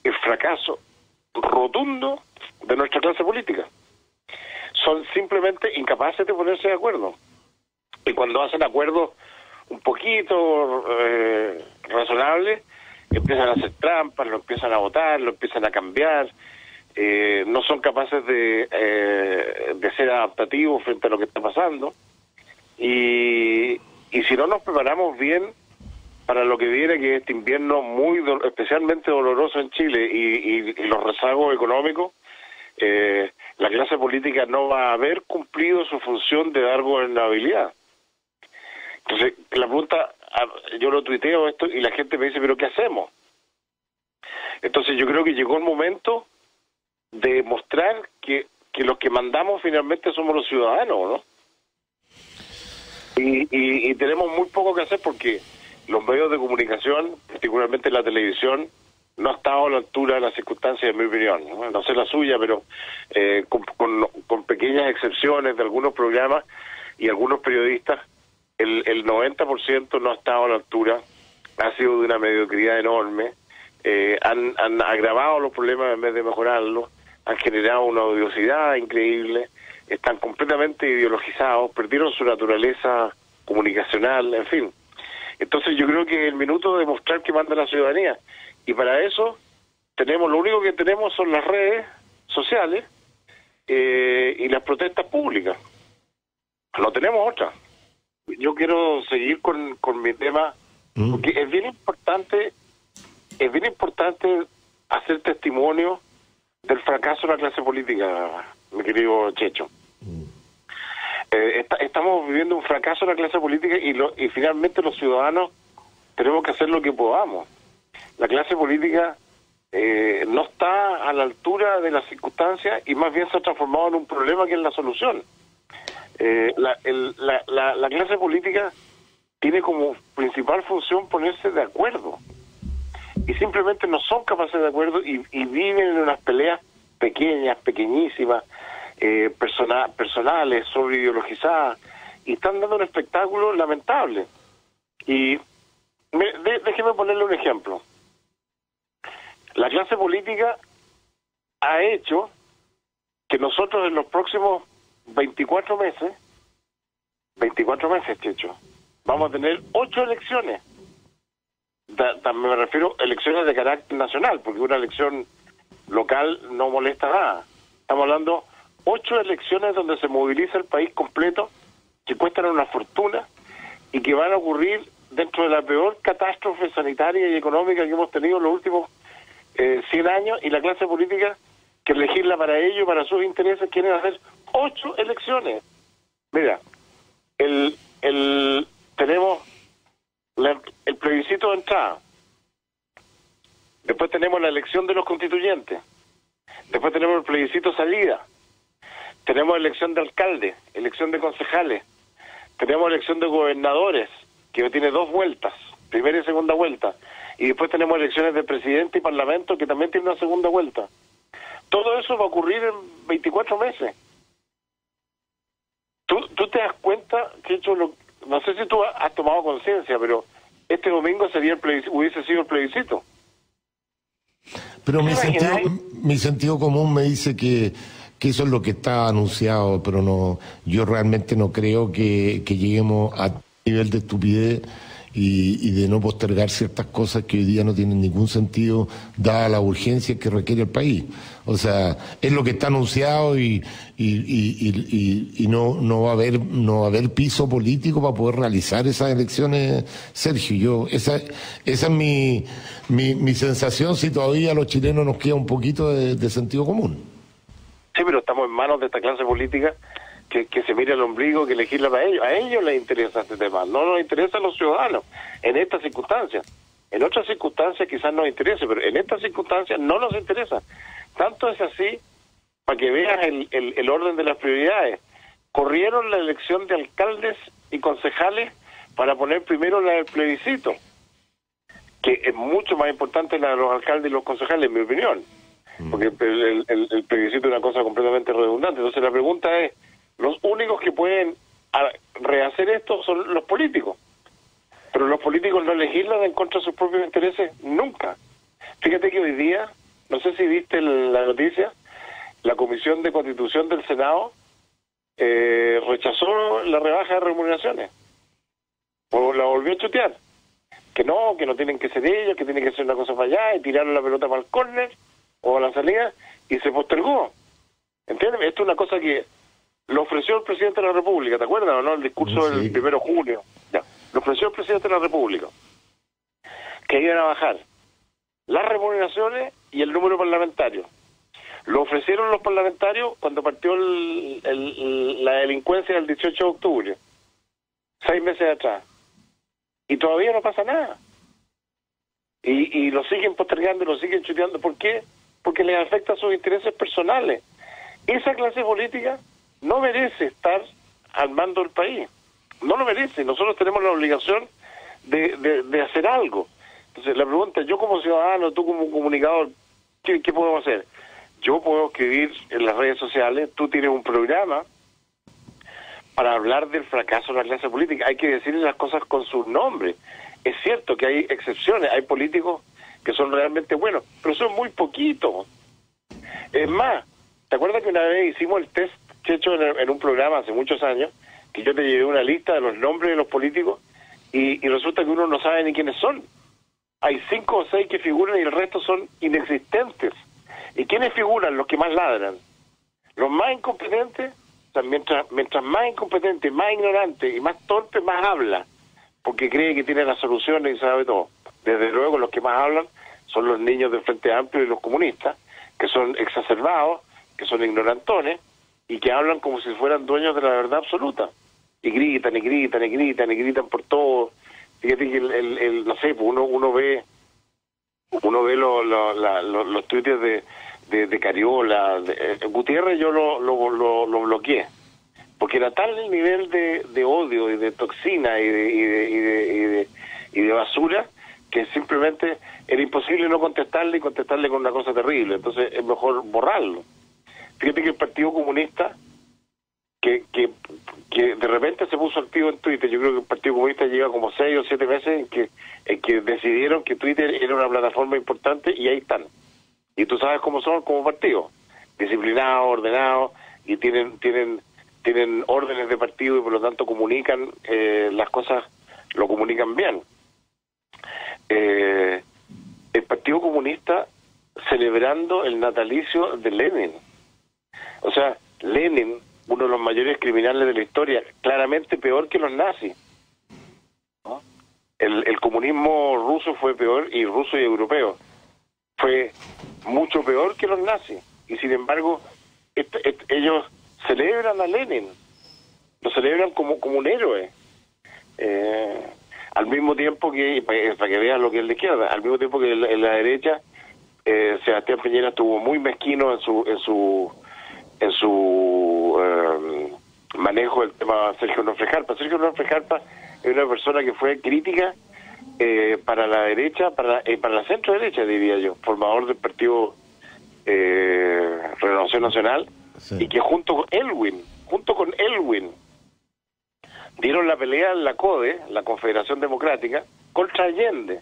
el fracaso rotundo de nuestra clase política. Son simplemente incapaces de ponerse de acuerdo. Y cuando hacen acuerdos un poquito razonables, empiezan a hacer trampas, lo empiezan a votar, lo empiezan a cambiar, no son capaces de ser adaptativos frente a lo que está pasando. Y si no nos preparamos bien para lo que viene, que es este invierno especialmente doloroso en Chile y los rezagos económicos, la clase política no va a haber cumplido su función de dar gobernabilidad. Entonces, la pregunta, yo lo tuiteo esto y la gente me dice, ¿pero qué hacemos? Entonces yo creo que llegó el momento de mostrar que los que mandamos finalmente somos los ciudadanos, ¿no? Y tenemos muy poco que hacer porque los medios de comunicación, particularmente la televisión, no ha estado a la altura de las circunstancias, en mi opinión. No sé la suya, pero con pequeñas excepciones de algunos programas y algunos periodistas, el 90% no ha estado a la altura, ha sido de una mediocridad enorme, han agravado los problemas en vez de mejorarlos, han generado una odiosidad increíble, están completamente ideologizados, perdieron su naturaleza comunicacional, en fin. Entonces yo creo que es el minuto de mostrar que manda la ciudadanía, y para eso lo único que tenemos son las redes sociales y las protestas públicas. No tenemos otra. Yo quiero seguir con mi tema, porque es bien importante hacer testimonio del fracaso de la clase política, mi querido Checho. Estamos viviendo un fracaso de la clase política y finalmente los ciudadanos tenemos que hacer lo que podamos. La clase política no está a la altura de las circunstancias y más bien se ha transformado en un problema que es la solución. La clase política tiene como principal función ponerse de acuerdo y simplemente no son capaces de acuerdo y viven en unas peleas pequeñísimas, personales, sobre ideologizadas, y están dando un espectáculo lamentable. Y déjeme ponerle un ejemplo. La clase política ha hecho que nosotros en los próximos 24 meses, Checho, vamos a tener 8 elecciones. Me refiero a elecciones de carácter nacional, porque una elección local no molesta nada. Estamos hablando 8 elecciones donde se moviliza el país completo, que cuestan una fortuna y que van a ocurrir dentro de la peor catástrofe sanitaria y económica que hemos tenido en los últimos 100 años, y la clase política que elegirla para ello, para sus intereses, quieren hacer 8 elecciones. Mira, tenemos el plebiscito de entrada, después tenemos la elección de los constituyentes, después tenemos el plebiscito salida, tenemos elección de alcalde, elección de concejales, tenemos elección de gobernadores, que tiene 2 vueltas, primera y segunda vuelta, y después tenemos elecciones de presidente y parlamento, que también tiene una segunda vuelta. Todo eso va a ocurrir en 24 meses. ¿Tú te das cuenta que no sé si tú has tomado conciencia, pero este domingo hubiese sido el plebiscito? Pero mi sentido común me dice que eso es lo que está anunciado, pero no, yo realmente no creo que lleguemos a nivel de estupidez y de no postergar ciertas cosas que hoy día no tienen ningún sentido, dada la urgencia que requiere el país. O sea, es lo que está anunciado y no va a haber piso político para poder realizar esas elecciones, Sergio. Esa es mi sensación, si todavía a los chilenos nos queda un poquito de sentido común. Sí, pero estamos en manos de esta clase política que se mira el ombligo, que legisla para ellos. A ellos les interesa este tema, no nos interesa a los ciudadanos en estas circunstancias. En otras circunstancias quizás nos interese, pero en estas circunstancias no nos interesa. Tanto es así, para que veas el orden de las prioridades. Corrieron la elección de alcaldes y concejales para poner primero la del plebiscito, que es mucho más importante la de los alcaldes y los concejales, en mi opinión, porque el plebiscito es una cosa completamente redundante. Entonces la pregunta es, los únicos que pueden rehacer esto son los políticos, pero los políticos no legislan en contra de sus propios intereses nunca. Fíjate que hoy día no sé si viste la noticia, la Comisión de Constitución del Senado rechazó la rebaja de remuneraciones, o la volvió a chutear, que no tienen que ser ellos, que tienen que ser una cosa para allá, y tiraron la pelota para el córner o a la salida, y se postergó. ¿Entiendes? Esto es una cosa que lo ofreció el presidente de la República, ¿te acuerdas o no? El discurso del 1 de junio. Ya. Lo ofreció el presidente de la República, que iban a bajar las remuneraciones y el número parlamentario. Lo ofrecieron los parlamentarios cuando partió la delincuencia del 18 de octubre, 6 meses atrás. Y todavía no pasa nada. Y lo siguen postergando, lo siguen chuteando. ¿Por qué? Porque les afecta a sus intereses personales. Esa clase política no merece estar al mando del país. No lo merece. Nosotros tenemos la obligación de hacer algo. Entonces, la pregunta, yo como ciudadano, tú como comunicador, ¿qué podemos hacer? Yo puedo escribir en las redes sociales, tú tienes un programa para hablar del fracaso de la clase política. Hay que decirle las cosas con sus nombres. Es cierto que hay excepciones, hay políticos que son realmente buenos, pero son muy poquitos. Es más, ¿te acuerdas que una vez hicimos el test que he hecho en un programa hace muchos años, que yo te llevé una lista de los nombres de los políticos y resulta que uno no sabe ni quiénes son? Hay 5 o 6 que figuran y el resto son inexistentes. ¿Y quiénes figuran? Los que más ladran. Los más incompetentes, o sea, mientras más incompetente, más ignorante y más torpe, más habla, porque cree que tiene las soluciones y sabe todo. Desde luego los que más hablan son los niños del Frente Amplio y los comunistas, que son exacerbados, que son ignorantones, y que hablan como si fueran dueños de la verdad absoluta. Y gritan, y gritan, y gritan, y gritan por todo. Fíjate que no sé, pues uno ve los tuites de Cariola, Gutiérrez yo lo bloqueé, porque era tal el nivel de odio y de toxina y de basura que simplemente era imposible no contestarle y contestarle con una cosa terrible. Entonces es mejor borrarlo. Fíjate que el Partido Comunista que de repente se puso activo en Twitter. Yo creo que el Partido Comunista lleva como 6 o 7 meses en que decidieron que Twitter era una plataforma importante y ahí están. Y tú sabes cómo son como partido, disciplinados, ordenados, y tienen órdenes de partido y por lo tanto comunican las cosas, lo comunican bien. El Partido Comunista celebrando el natalicio de Lenin. O sea, Lenin, uno de los mayores criminales de la historia, claramente peor que los nazis, ¿no? El comunismo ruso fue peor, y ruso y europeo, fue mucho peor que los nazis, y sin embargo ellos celebran a Lenin, lo celebran como un héroe, al mismo tiempo que, para que vean lo que es la izquierda, al mismo tiempo que en la derecha, Sebastián Piñera estuvo muy mezquino en su manejo del tema Sergio Nofre Jarpa. Sergio Nofre Jarpa es una persona que fue crítica para la derecha, para la centro derecha, diría yo, formador del partido Renovación Nacional, sí. Y que junto con Elwin dieron la pelea en la CODE, la Confederación Democrática, contra Allende.